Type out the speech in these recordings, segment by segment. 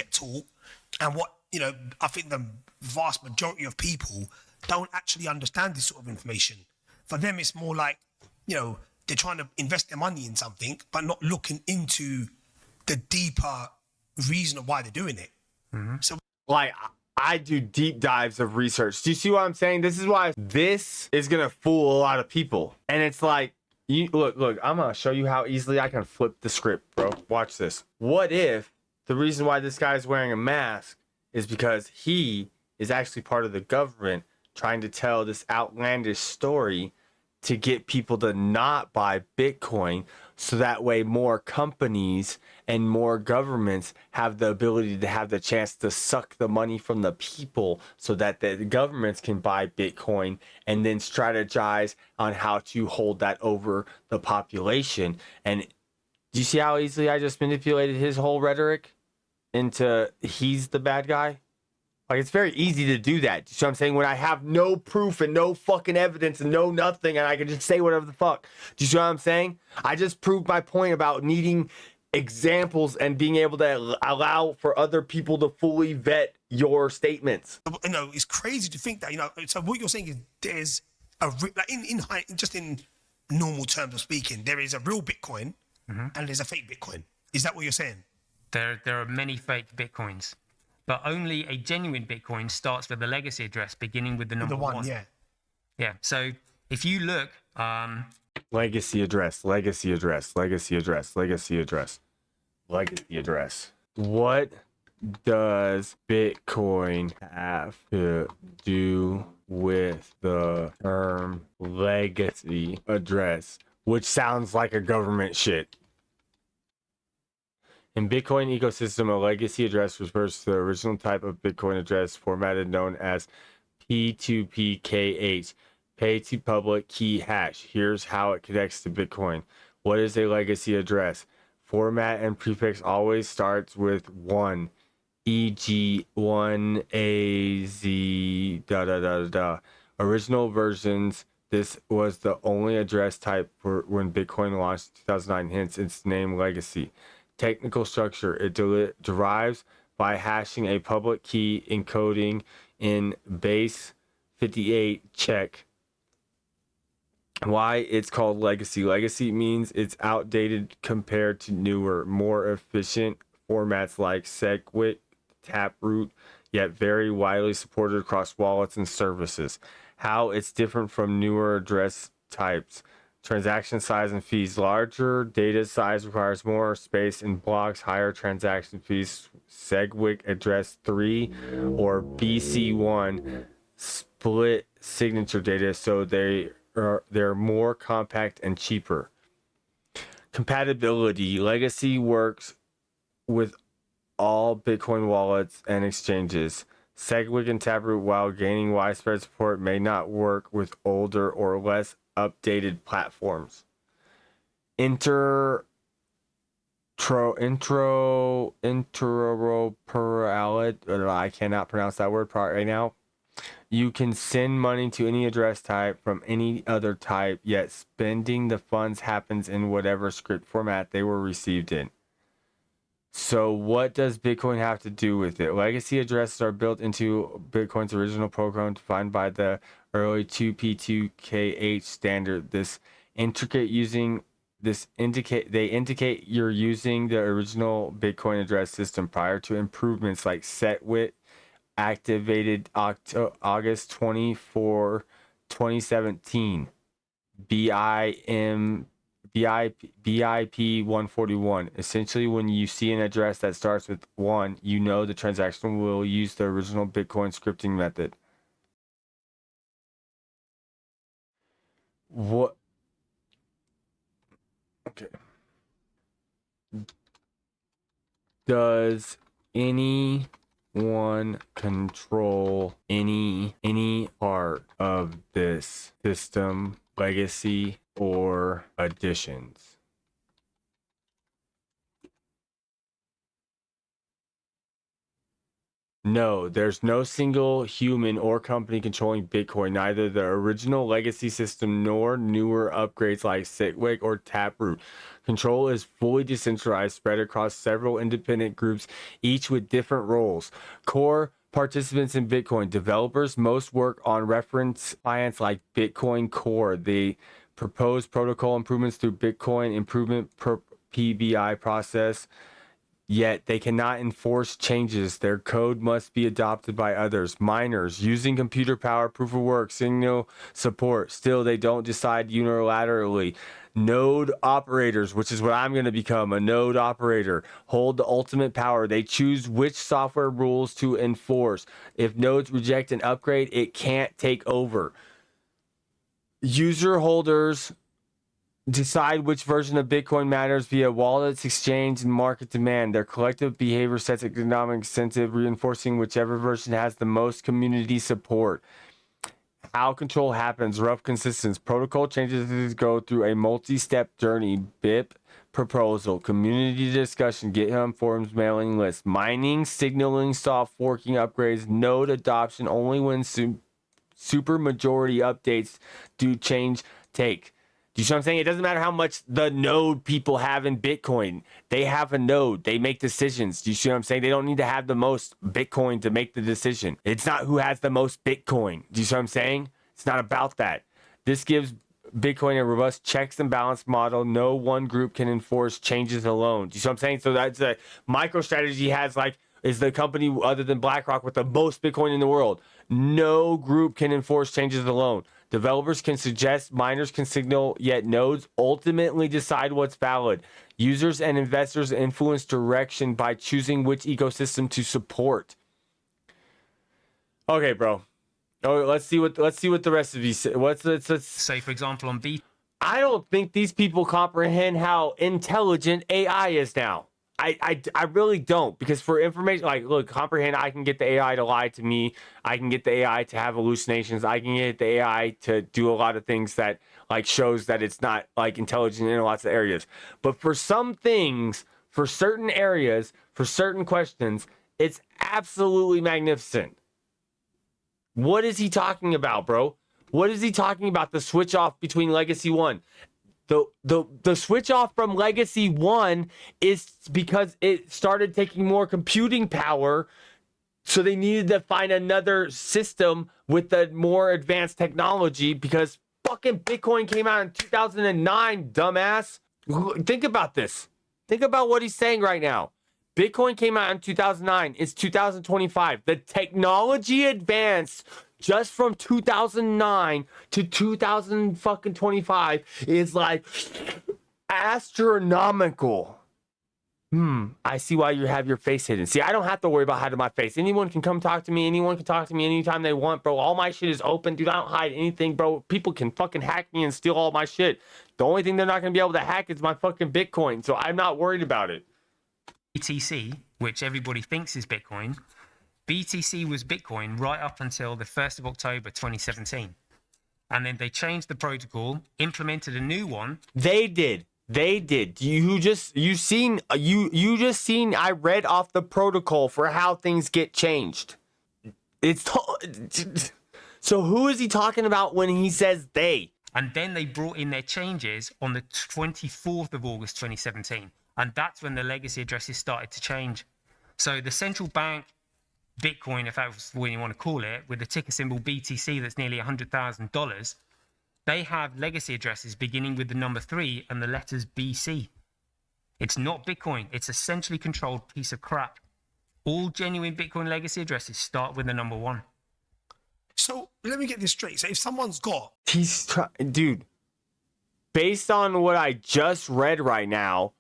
get taught, and what, I think the vast majority of people don't actually understand this sort of information. For them, it's more like, they're trying to invest their money in something, but not looking into the deeper reason of why they're doing it. Mm-hmm. So, like, I do deep dives of research. Do you see what I'm saying? This is why this is gonna fool a lot of people. And it's like, you look, I'm gonna show you how easily I can flip the script, bro. Watch this. What if the reason why this guy's wearing a mask is because he is actually part of the government trying to tell this outlandish story to get people to not buy Bitcoin, so that way more companies and more governments have the ability to have the chance to suck the money from the people, so that the governments can buy Bitcoin and then strategize on how to hold that over the population. And do you see how easily I just manipulated his whole rhetoric into he's the bad guy? Like, it's very easy to do that. You see what I'm saying? When I have no proof and no fucking evidence and no nothing, and I can just say whatever the fuck. Do you see what I'm saying? I just proved my point about needing examples and being able to allow for other people to fully vet your statements. It's crazy to think that, so what you're saying is there's just in normal terms of speaking, there is a real Bitcoin and there's a fake Bitcoin. Is that what you're saying? There are many fake Bitcoins, but only a genuine Bitcoin starts with a legacy address beginning with the number one. Yeah. So if you look, legacy address. What does Bitcoin have to do with the term legacy address, which sounds like a government shit? In Bitcoin ecosystem, a legacy address refers to the original type of Bitcoin address formatted known as P2PKH, pay to public key hash. Here's how it connects to Bitcoin. What is a legacy address? Format and prefix always starts with 1, e.g. 1AZ ... Original versions, this was the only address type for when Bitcoin launched in 2009, hence its name legacy. Technical structure, it derives by hashing a public key encoding in base 58 check. Why it's called legacy. Legacy means it's outdated compared to newer, more efficient formats like SegWit, Taproot, yet very widely supported across wallets and services. How it's different from newer address types. Transaction size and fees. Larger data size requires more space in blocks, higher transaction fees. SegWit address 3 or BC1 split signature data, so they're more compact and cheaper. Compatibility. Legacy works with all Bitcoin wallets and exchanges. SegWit and Taproot, while gaining widespread support, may not work with older or less updated platforms. Interoperability. I cannot pronounce that word right now. You can send money to any address type from any other type, yet spending the funds happens in whatever script format they were received in. So what does Bitcoin have to do with it? Legacy addresses are built into Bitcoin's original program defined by the early 2P2KH standard. They indicate you're using the original Bitcoin address system prior to improvements like SegWit, activated August 24, 2017. BIP 141. Essentially, when you see an address that starts with 1, you know the transaction will use the original Bitcoin scripting method. What? Okay. Does anyone control any part of this system, legacy or additions? No, there's no single human or company controlling Bitcoin, neither the original legacy system nor newer upgrades like SegWit or Taproot. Control is fully decentralized, spread across several independent groups, each with different roles. Core participants in Bitcoin. Developers most work on reference clients like Bitcoin Core. They propose protocol improvements through Bitcoin Improvement PBI process, yet they cannot enforce changes. Their code must be adopted by others. Miners using computer power, proof of work, signal support. Still, they don't decide unilaterally. Node operators, which is what I'm going to become, a node operator, hold the ultimate power. They choose which software rules to enforce. If nodes reject an upgrade, it can't take over. User holders decide which version of Bitcoin matters via wallets, exchange, and market demand. Their collective behavior sets economic incentive, reinforcing whichever version has the most community support. How control happens, rough consistency. Protocol changes go through a multi-step journey. BIP proposal, community discussion, GitHub forums, mailing list, mining, signaling, soft forking upgrades, node adoption only when super majority updates do change take. Do you see what I'm saying? It doesn't matter how much the node people have in Bitcoin. They have a node. They make decisions. Do you see what I'm saying? They don't need to have the most Bitcoin to make the decision. It's not who has the most Bitcoin. Do you see what I'm saying? It's not about that. This gives Bitcoin a robust checks and balance model. No one group can enforce changes alone. Do you see what I'm saying? So that's a MicroStrategy has is the company other than BlackRock with the most Bitcoin in the world. No group can enforce changes alone. Developers can suggest, miners can signal, yet nodes ultimately decide what's valid. Users and investors influence direction by choosing which ecosystem to support. Okay, bro. Oh, let's see what the rest of you say. Let's say, for example, on B. I don't think these people comprehend how intelligent AI is now. I really don't, because for information, look, comprehend, I can get the AI to lie to me. I can get the AI to have hallucinations. I can get the AI to do a lot of things that shows that it's not intelligent in lots of areas. But for some things, for certain areas, for certain questions, it's absolutely magnificent. What is he talking about, bro? What is he talking about? The switch off between Legacy 1. The switch off from Legacy 1 is because it started taking more computing power, so they needed to find another system with the more advanced technology because fucking Bitcoin came out in 2009, dumbass. Think about this. Think about what he's saying right now. Bitcoin came out in 2009. It's 2025. The technology advanced just from 2009 to 2025 is astronomical. I see why you have your face hidden. See, I don't have to worry about hiding my face. Anyone can come talk to me. Anyone can talk to me anytime they want, bro. All my shit is open, dude. I don't hide anything, bro. People can fucking hack me and steal all my shit. The only thing they're not going to be able to hack is my fucking Bitcoin, so I'm not worried about it. BTC, which everybody thinks is Bitcoin, BTC was Bitcoin right up until the 1st of October 2017. And then they changed the protocol, implemented a new one. They did. You just seen I read off the protocol for how things get changed. So who is he talking about when he says they? And then they brought in their changes on the 24th of August 2017. And that's when the legacy addresses started to change. So the central bank Bitcoin, if that's what you want to call it, with the ticker symbol BTC that's nearly $100,000, they have legacy addresses beginning with the number 3 and the letters BC. It's not Bitcoin. It's a centrally controlled piece of crap. All genuine Bitcoin legacy addresses start with the number 1. So let me get this straight. So if someone's got... Dude, based on what I just read right now,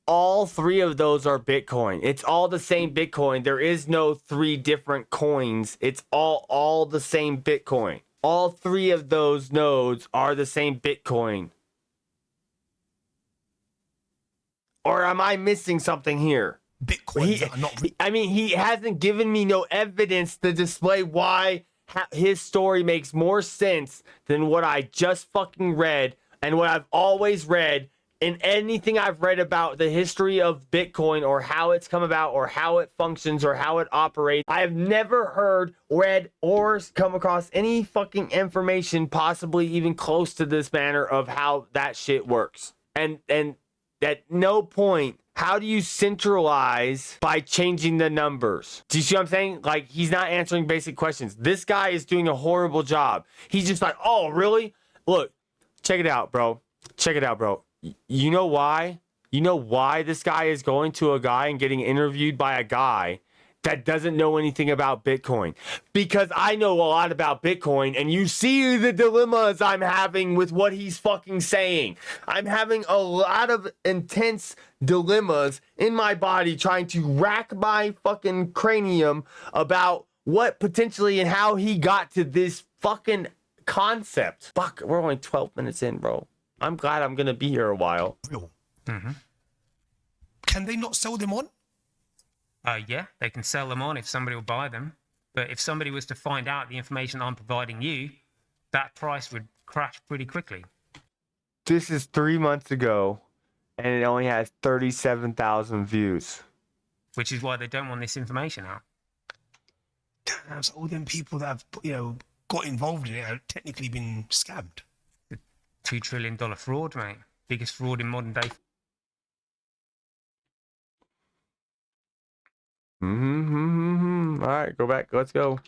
all 3 of those are Bitcoin. It's all the same Bitcoin. There is no 3 different coins. It's all the same Bitcoin. All 3 of those nodes are the same Bitcoin. Or am I missing something here? Bitcoins are not... he hasn't given me no evidence to display why his story makes more sense than what I just fucking read and what I've always read. In anything I've read about the history of Bitcoin or how it's come about or how it functions or how it operates, I have never heard, read, or come across any fucking information possibly even close to this manner of how that shit works. And At no point, how do you centralize by changing the numbers? Do you see what I'm saying? Like, he's not answering basic questions. This guy is doing a horrible job. He's just like, oh, really? Look, check it out, bro. Check it out, bro. You know why? You know why this guy is going to a guy and getting interviewed by a guy that doesn't know anything about Bitcoin? Because I know a lot about Bitcoin, and you see the dilemmas I'm having with what he's fucking saying. I'm having a lot of intense dilemmas in my body trying to rack my fucking cranium about what potentially and how he got to this fucking concept. Fuck, we're only 12 minutes in, bro. I'm glad I'm gonna be here a while. Real. Mm-hmm. Can they not sell them on? Yeah, they can sell them on if somebody will buy them. But if somebody was to find out the information I'm providing you, that price would crash pretty quickly. This is 3 months ago, and it only has 37,000 views. Which is why they don't want this information out. Damn, so all them people that have, got involved in it have technically been scammed. The $2 trillion fraud, mate. Biggest fraud in modern day. All right, go back. Let's go.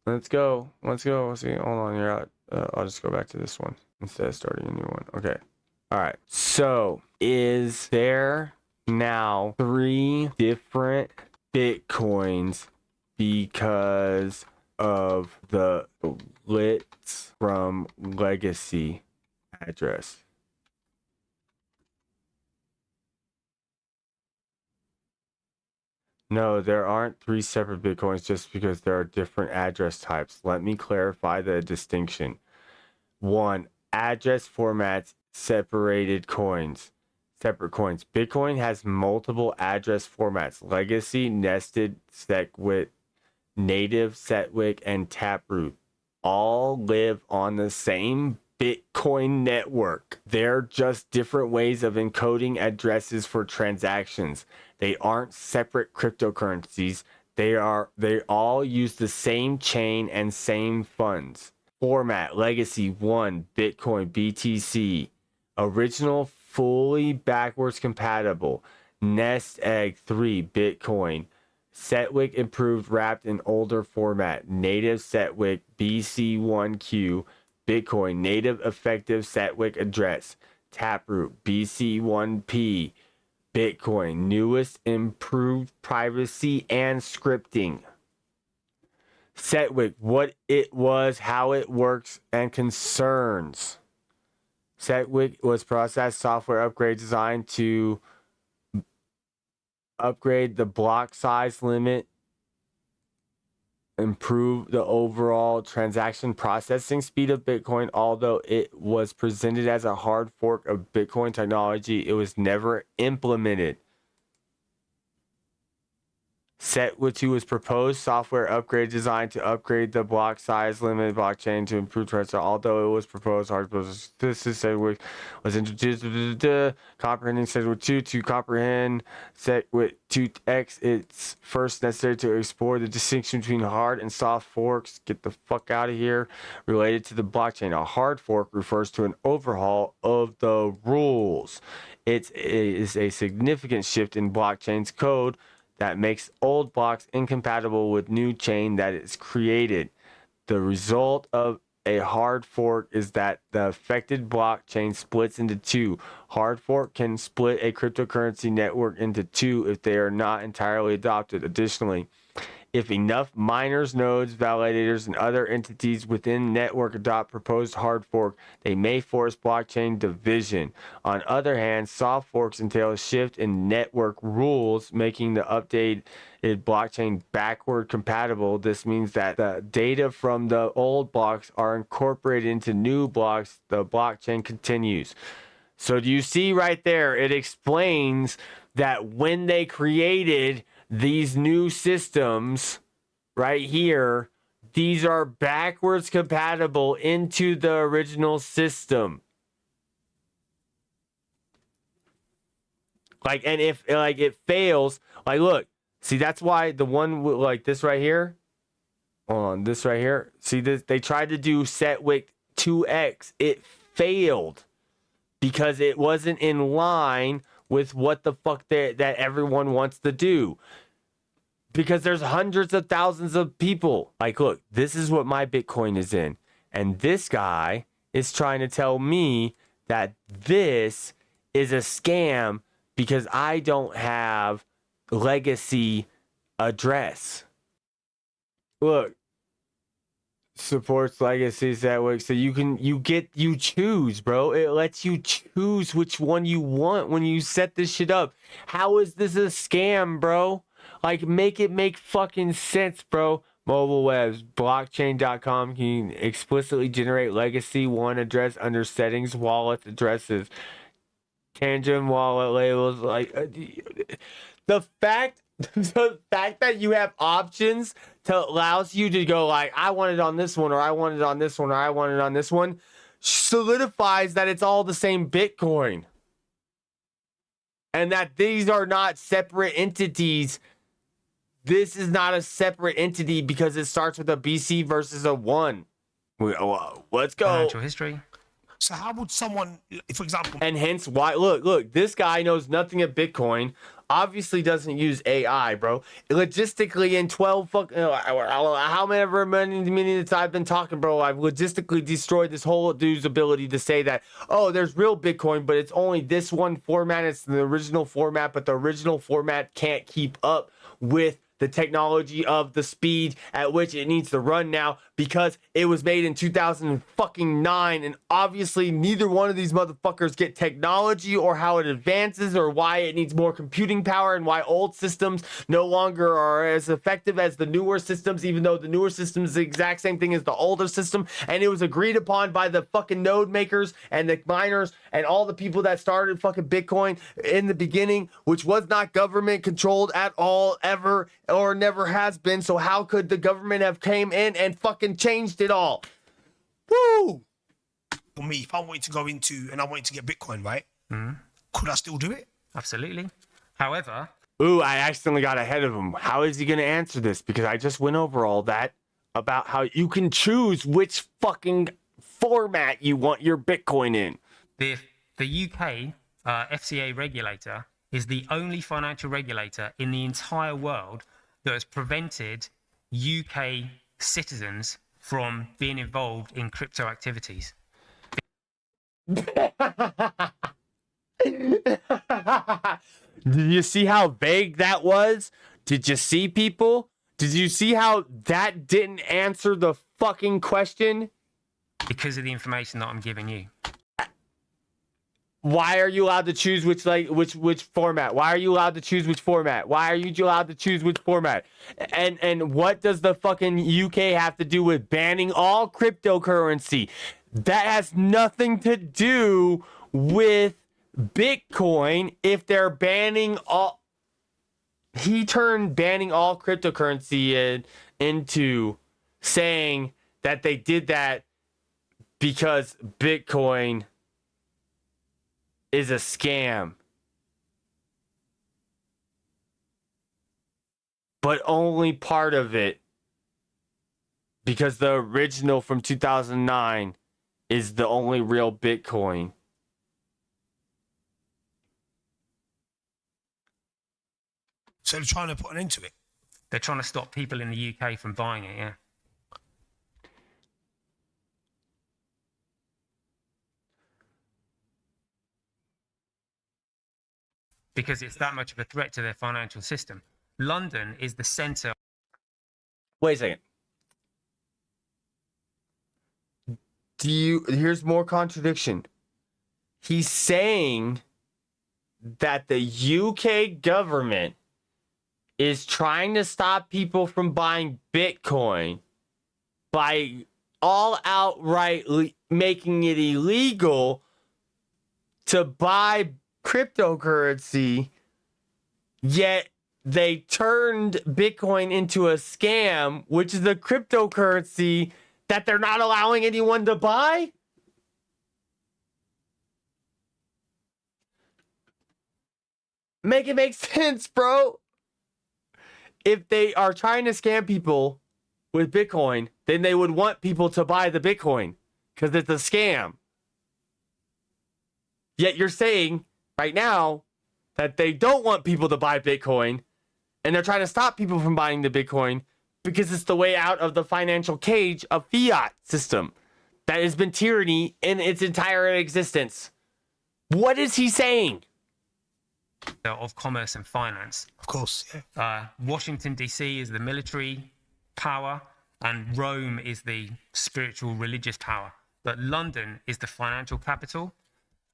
Let's go. See, hold on. You're out. I'll just go back to this one instead of starting a new one. Okay. All right. So, is there now 3 different Bitcoins because of the glitch from legacy address? No, there aren't 3 separate Bitcoins just because there are different address types. Let me clarify the distinction. 1, address formats, separate coins. Bitcoin has multiple address formats: legacy, nested, SegWit, native, SegWit, and Taproot. All live on the same Bitcoin network. They're just different ways of encoding addresses for transactions. They aren't separate cryptocurrencies. They all use the same chain and same funds. Format: legacy 1, Bitcoin BTC. Original, fully backwards compatible. Nest egg 3, Bitcoin. SegWit improved, wrapped in older format. Native SegWit BC1Q. Bitcoin native effective SegWit address. Taproot BC1P. Bitcoin newest improved privacy and scripting. SegWit, what it was, how it works, and concerns. SegWit was process software upgrade designed to upgrade the block size limit, improve the overall transaction processing speed of Bitcoin. Although it was presented as a hard fork of Bitcoin technology, it was never implemented. SegWit 2 was proposed software upgrade designed to upgrade the block size limit blockchain to improve transfer. Although it was proposed hard, this is SegWit was introduced comprehending SegWit 2 to comprehend SegWit 2x. It's first necessary to explore the distinction between hard and soft forks. Get the fuck out of here. Related to the blockchain, a hard fork refers to an overhaul of the rules. It is a significant shift in blockchain's code that makes old blocks incompatible with new chain that is created. The result of a hard fork is that the affected blockchain splits into 2. Hard fork can split a cryptocurrency network into 2 if they are not entirely adopted. Additionally, if enough miners, nodes, validators, and other entities within network adopt proposed hard fork, they may force blockchain division. On the other hand, soft forks entail a shift in network rules, making the updated blockchain backward compatible. This means that the data from the old blocks are incorporated into new blocks. The blockchain continues. So do you see right there? It explains that when they created these new systems right here, these are backwards compatible into the original system. Like, and if like it fails, like, look, see, that's why the one like this right here, hold on, this right here, see this, they tried to do SegWit 2x, it failed. because it wasn't in line with what the fuck that everyone wants to do. Because there's hundreds of thousands of people. Like, look, this is what my Bitcoin is in. And this guy is trying to tell me that this is a scam because I don't have legacy address. Look, supports legacies that way, so you choose, bro. It lets you choose which one you want when you set this shit up. How is this a scam, bro? Like, make it make fucking sense, bro. Mobile webs, blockchain.com can explicitly generate legacy one address under settings, wallet addresses, tangent wallet labels. Like, the fact that you have options to allows you to go like, I want it on this one, or I want it on this one, or I want it on this one, solidifies that it's all the same Bitcoin. And that these are not separate entities. This is not a separate entity because it starts with a BC versus a 1. Let's go. Financial history. So how would someone, for example, And hence why, look, this guy knows nothing of Bitcoin, obviously doesn't use AI, bro. Logistically, in 12 however many minutes I've been talking, bro, I've logistically destroyed this whole dude's ability to say that, oh, there's real Bitcoin, but it's only this one format. It's the original format, but the original format can't keep up with the technology of the speed at which it needs to run now because it was made in 2009, and obviously neither one of these motherfuckers get technology or how it advances or why it needs more computing power and why old systems no longer are as effective as the newer systems, even though the newer system is the exact same thing as the older system. And it was agreed upon by the fucking node makers and the miners and all the people that started fucking Bitcoin in the beginning, which was not government controlled at all, ever, or never has been. So how could the government have came in and fucking changed it all? Woo! for me, if I wanted to go into and I wanted to get Bitcoin, right? Could I still do it? Absolutely. However, Ooh, I accidentally got ahead of him. How is he going to answer this? Because I just went over all that about how you can choose which fucking format you want your Bitcoin in. the UK FCA regulator is the only financial regulator in the entire world that has prevented UK citizens from being involved in crypto activities. Did you see how vague that was? Did you see, people? Did you see how that didn't answer the fucking question? Because of the information that I'm giving you. Why are you allowed to choose which format? Why are you allowed to choose which format? Why are you allowed to choose which format? And what does the fucking UK have to do with banning all cryptocurrency? That has nothing to do with Bitcoin if they're banning all. He turned banning all cryptocurrency into saying that they did that because Bitcoin is a scam. But only part of it, because the original from 2009 is the only real Bitcoin. So they're trying to put an end to it. They're trying to stop people in the UK from buying it, yeah. Because it's that much of a threat to their financial system. London is the centre. Wait a second. Here's more contradiction. He's saying that the UK government is trying to stop people from buying Bitcoin by all outright making it illegal to buy cryptocurrency, yet they turned Bitcoin into a scam, which is a cryptocurrency that they're not allowing anyone to buy? Make it make sense, bro. If they are trying to scam people with Bitcoin, then they would want people to buy the Bitcoin because it's a scam. Yet you're saying right now that they don't want people to buy Bitcoin, and they're trying to stop people from buying the Bitcoin because it's the way out of the financial cage of fiat system that has been tyranny in its entire existence. What is he saying? Of commerce and finance. Of course, yeah. Washington, D.C. is the military power, and Rome is the spiritual religious power. But London is the financial capital.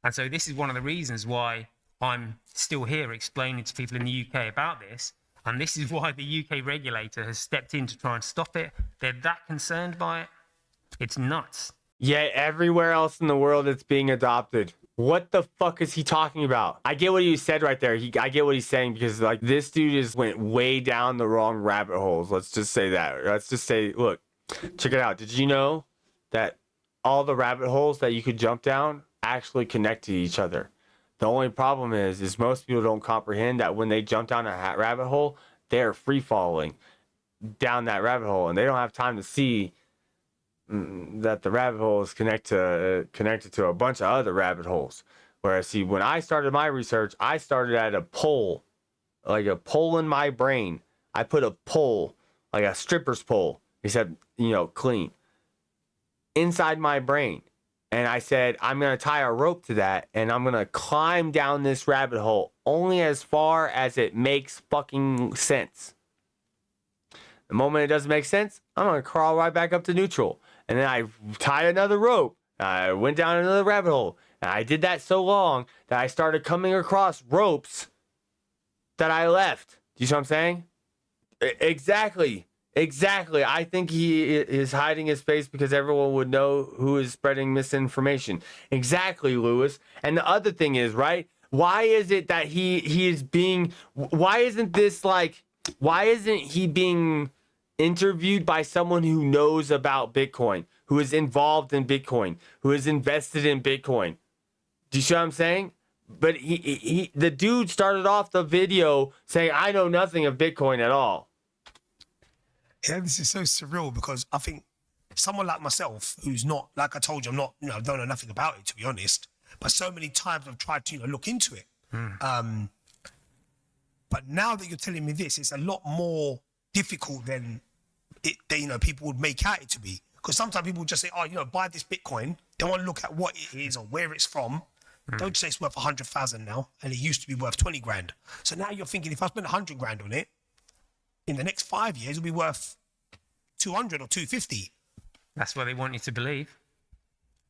And so this is one of the reasons why I'm still here explaining to people in the UK about this. And this is why the UK regulator has stepped in to try and stop it. They're that concerned by it. It's nuts. Yet everywhere else in the world it's being adopted. What the fuck is he talking about? I get what he said right there. I get what he's saying, because like this dude just went way down the wrong rabbit holes. Let's just say that. Let's just say, look, check it out. Did you know that all the rabbit holes that you could jump down actually connect to each other? The only problem is most people don't comprehend that when they jump down a rabbit hole, they're free falling down that rabbit hole, and they don't have time to see that the rabbit hole is connected to a bunch of other rabbit holes. Whereas, see, when I started my research, I started at a pole, like a pole in my brain. I put a pole, like a stripper's pole, except, clean, inside my brain. And I said, I'm going to tie a rope to that, and I'm going to climb down this rabbit hole only as far as it makes fucking sense. The moment it doesn't make sense, I'm going to crawl right back up to neutral. And then I tied another rope. I went down another rabbit hole. And I did that so long that I started coming across ropes that I left. Do you see what I'm saying? Exactly. I think he is hiding his face because everyone would know who is spreading misinformation. Exactly, Lewis. And the other thing is, right? Why is it that he is being... Why isn't he being interviewed by someone who knows about Bitcoin, who is involved in Bitcoin, who is invested in Bitcoin? Do you see what I'm saying? But the dude started off the video saying, I know nothing of Bitcoin at all. Yeah, this is so surreal, because I think someone like myself, who's not, like I told you, I'm not, don't know nothing about it, to be honest, but so many times I've tried to, look into it. But now that you're telling me this, it's a lot more difficult than people would make out it to be. Because sometimes people just say, buy this Bitcoin. They want to look at what it is or where it's from. Don't just say it's worth 100,000 now, and it used to be worth 20 grand. So now you're thinking, if I spend 100 grand on it, in the next 5 years, it'll be worth 200 or 250. That's what they want you to believe.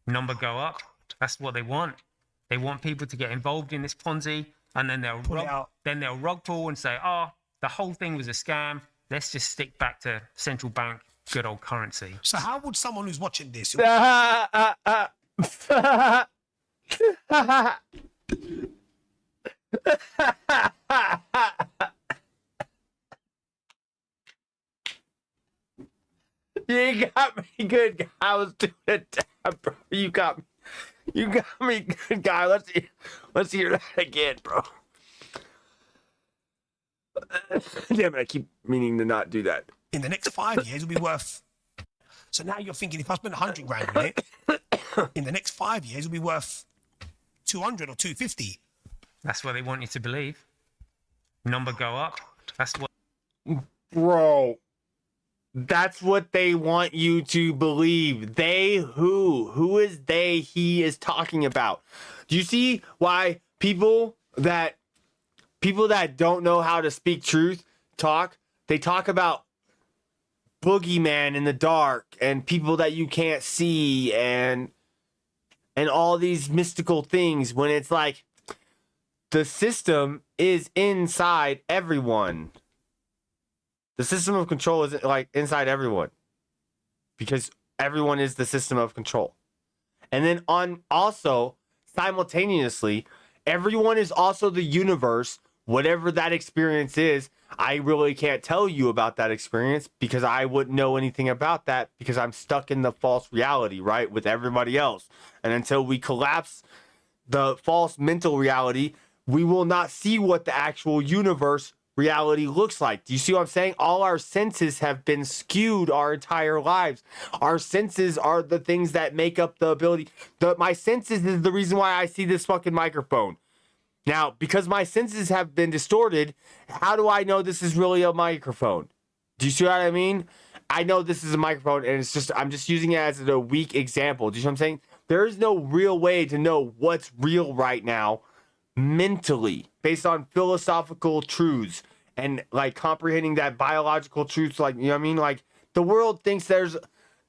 Number go up. That's what they want. They want people to get involved in this Ponzi, and then they'll rug pull and say, the whole thing was a scam. Let's just stick back to central bank, good old currency. So how would someone who's watching this... You got me good. I was doing a dab, bro. You got me good, guy. Let's hear that again, bro. Damn it, I keep meaning to not do that. In the next 5 years, it'll be worth... So now you're thinking, if I spend 100 grand on it, in the next 5 years, it'll be worth 200 or 250. That's what they want you to believe. Number go up. That's what... Bro, that's what they want you to believe. They who? Who is they he is talking about? Do you see why people that don't know how to speak truth they talk about boogeyman in the dark and people that you can't see and all these mystical things, when it's like the system is inside everyone. The system of control is like inside everyone, because everyone is the system of control. And then also simultaneously, everyone is also the universe, whatever that experience is. I really can't tell you about that experience because I wouldn't know anything about that, because I'm stuck in the false reality, right, with everybody else. And until we collapse the false mental reality, we will not see what the actual universe reality looks like. Do you see what I'm saying? All our senses have been skewed our entire lives. Our senses are the things that make up the ability. My senses is the reason why I see this fucking microphone. Now, because my senses have been distorted, how do I know this is really a microphone? Do you see what I mean? I know this is a microphone, and I'm just using it as a weak example. Do you see what I'm saying? There is no real way to know what's real right now mentally based on philosophical truths and like comprehending that biological truths. Like, you know what I mean? Like, the world thinks there's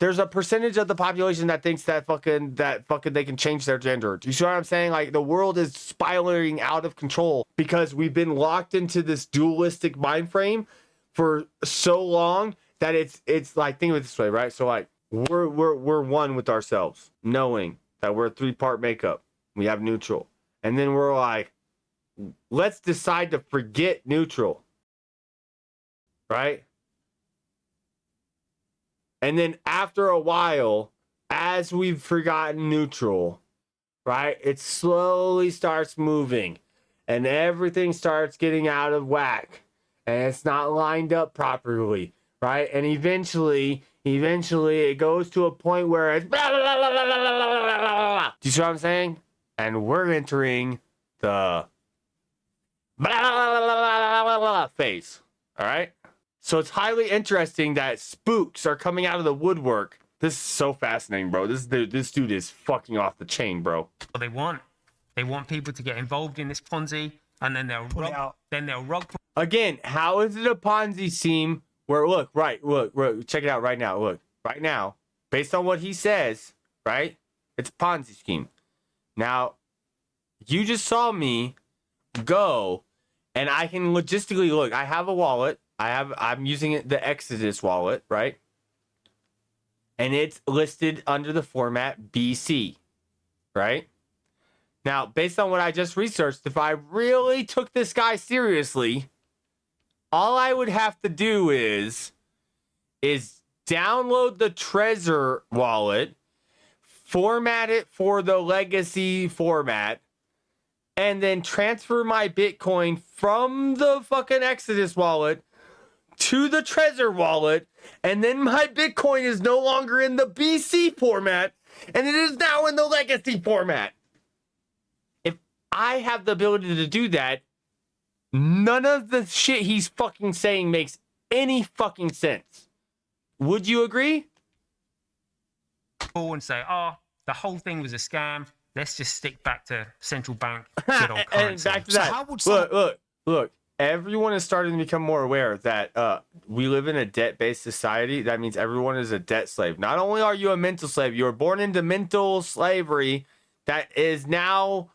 a percentage of the population that thinks that fucking they can change their gender. Do you see what I'm saying? Like, the world is spiraling out of control because we've been locked into this dualistic mind frame for so long that it's like, think of it this way, right? So like we're one with ourselves, knowing that we're a 3-part makeup. We have neutral. And then we're like, let's decide to forget neutral. Right? And then after a while, as we've forgotten neutral, right, it slowly starts moving and everything starts getting out of whack and it's not lined up properly, right? And eventually it goes to a point where it's blah, blah, blah, blah, blah, blah, blah, blah. Do you see what I'm saying? And we're entering the blah, blah, blah, blah, blah, blah phase. All right? So it's highly interesting that spooks are coming out of the woodwork. This is so fascinating, bro. This dude is fucking off the chain, bro. What they want. They want people to get involved in this Ponzi, and then they'll rug. Again, how is it a Ponzi scheme? Where look, check it out right now. Look, right now, based on what he says, right? It's a Ponzi scheme. Now, you just saw me go, and I can logistically look. I have a wallet. I'm using it, the Exodus wallet, right? And it's listed under the format BC, right? Now, based on what I just researched, if I really took this guy seriously, all I would have to do is download the Trezor wallet, format it for the legacy format, and then transfer my Bitcoin from the fucking Exodus wallet to the Trezor wallet, and then my Bitcoin is no longer in the BC format, and it is now in the legacy format. If I have the ability to do that, none of the shit he's fucking saying makes any fucking sense. Would you agree? And say, oh, the whole thing was a scam. Let's just stick back to central bank good old currency. And back to that. So look. Everyone is starting to become more aware that we live in a debt-based society. That means everyone is a debt slave. Not only are you a mental slave, you were born into mental slavery that is now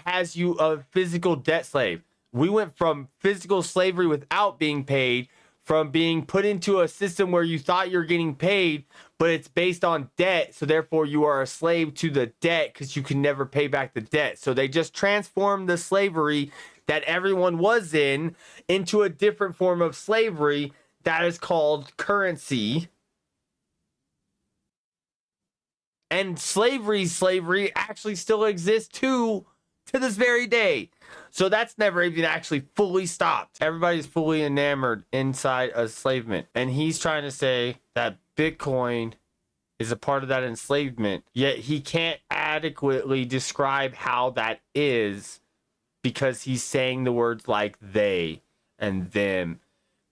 has you a physical debt slave. We went from physical slavery without being paid, from being put into a system where you thought you're getting paid, but it's based on debt. So therefore you are a slave to the debt because you can never pay back the debt. So they just transformed the slavery that everyone was in into a different form of slavery that is called currency. And slavery actually still exists too to this very day. So that's never even actually fully stopped. Everybody's fully enamored inside enslavement. And he's trying to say that Bitcoin is a part of that enslavement, yet he can't adequately describe how that is, because he's saying the words like they and them.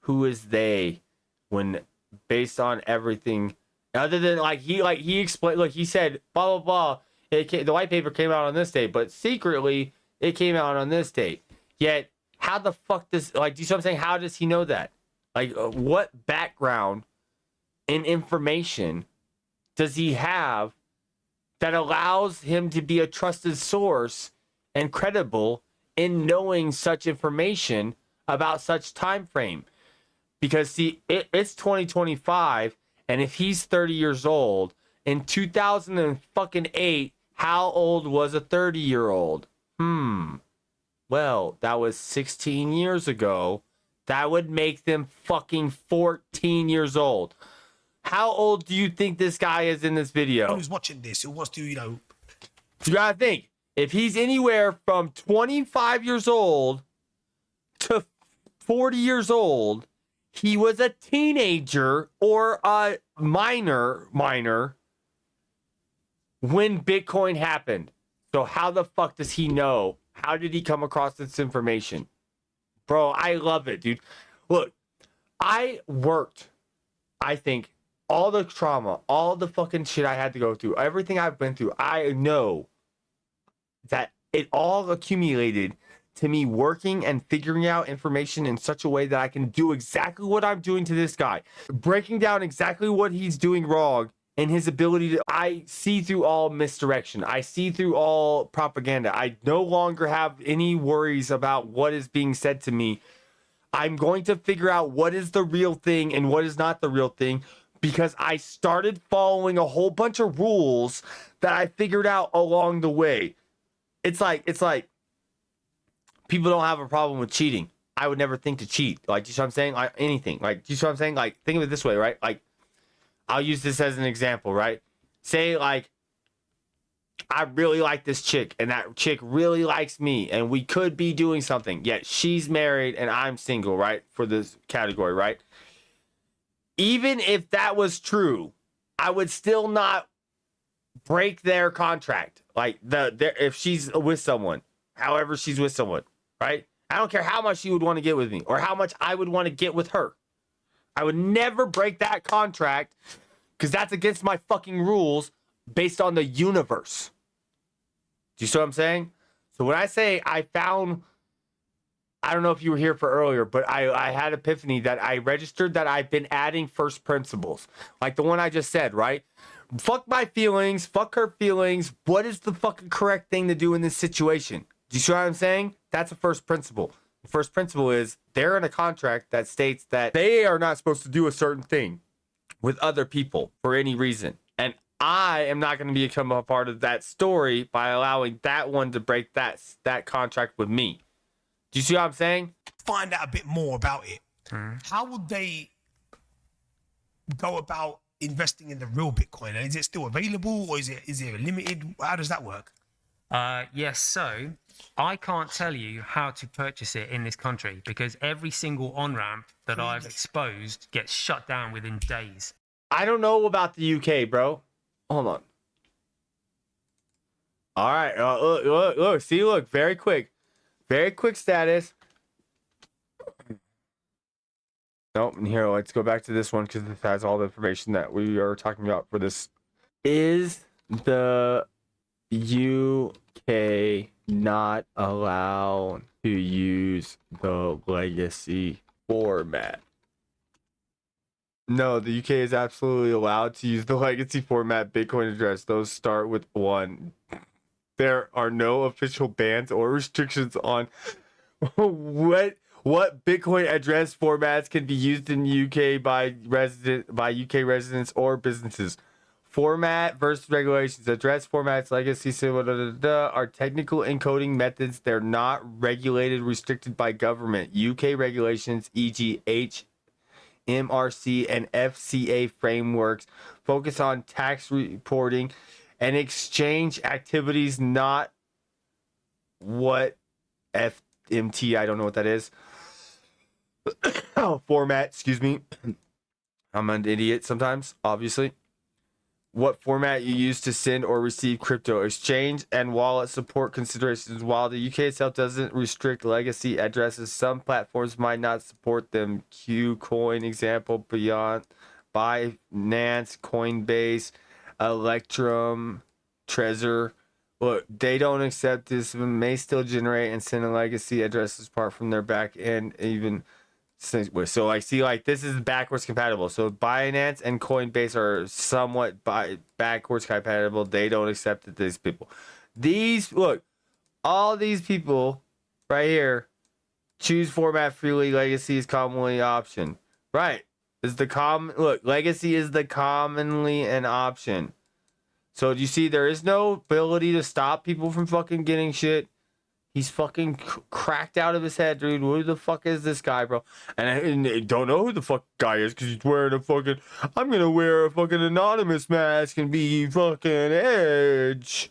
Who is they? When based on everything other than he explained, look, he said blah blah blah. The white paper came out on this date, but secretly it came out on this date. Yet how the fuck does do you see what I'm saying? How does he know that? What background and information does he have that allows him to be a trusted source and credible in knowing such information about such time frame? Because see, it's 2025, and if he's 30 years old in 2008, how old was a 30-year-old? Well, that was 16 years ago. That would make them fucking 14 years old. How old do you think this guy is in this video? Who's watching this? Who wants to, You gotta think. If he's anywhere from 25 years old to 40 years old. He was a teenager or a minor when Bitcoin happened. So how the fuck does he know? How did he come across this information? Bro, I love it, dude. Look, I worked, I think, all the trauma, all the fucking shit I had to go through, everything I've been through, I know that it all accumulated to me working and figuring out information in such a way that I can do exactly what I'm doing to this guy, breaking down exactly what he's doing wrong and his ability to. I see through all misdirection. I see through all propaganda. I no longer have any worries about what is being said to me. I'm going to figure out what is the real thing and what is not the real thing, because I started following a whole bunch of rules that I figured out along the way. It's like people don't have a problem with cheating. I would never think to cheat. Like, do you see what I'm saying? Like anything. Like, do you see what I'm saying? Like, think of it this way, right? Like, I'll use this as an example, right? Say, like, I really like this chick, and that chick really likes me, and we could be doing something, yet she's married and I'm single, right? For this category, right? Even if that was true, I would still not break their contract. Like, if she's with someone, however she's with someone, right? I don't care how much she would want to get with me or how much I would want to get with her. I would never break that contract because that's against my fucking rules based on the universe. Do you see what I'm saying? So when I say I found, I don't know if you were here for earlier, but I had epiphany that I registered that I've been adding first principles. Like the one I just said, right? Fuck my feelings, fuck her feelings. What is the fucking correct thing to do in this situation? Do you see what I'm saying? That's a first principle. The first principle is they're in a contract that states that they are not supposed to do a certain thing with other people for any reason. And I am not going to become a part of that story by allowing that one to break that contract with me. Do you see what I'm saying? Find out a bit more about it. How would they go about investing in the real Bitcoin? Is it still available, or is it limited? How does that work? Yes, so I can't tell you how to purchase it in this country because every single on-ramp that I've exposed gets shut down within days. I don't know about the UK, bro. Hold on. All right. Look. See, look. Very quick status. Nope. Here, let's go back to this one because this has all the information that we are talking about for this. Is the UK not allowed to use the legacy format? No, the UK is absolutely allowed to use the legacy format Bitcoin address. Those start with 1. There are no official bans or restrictions on what Bitcoin address formats can be used in UK by UK residents or businesses. Format versus regulations. Address formats, legacy symbol, are technical encoding methods. They're not regulated, restricted by government. UK regulations, e.g. HMRC and FCA frameworks, focus on tax reporting and exchange activities, not what FMT, I don't know what that is. Format, excuse me. I'm an idiot sometimes, obviously. What format you use to send or receive crypto. Exchange and wallet support considerations. While the UK itself doesn't restrict legacy addresses, some platforms might not support them. Qcoin example, Beyond, Binance, Coinbase, Electrum, Trezor. Look, they don't accept this, but may still generate and send a legacy addresses apart from their back end, even. So like, see, like this is backwards compatible. So Binance and Coinbase are somewhat backwards compatible. They don't accept it. These people, look, all these people right here choose format freely. Legacy is commonly option. Right? Is the legacy is the commonly an option. So do you see? There is no ability to stop people from fucking getting shit. He's fucking cracked out of his head, dude. Who the fuck is this guy, bro? And I don't know who the fuck guy is because he's wearing a fucking. I'm gonna wear a fucking anonymous mask and be fucking Edge.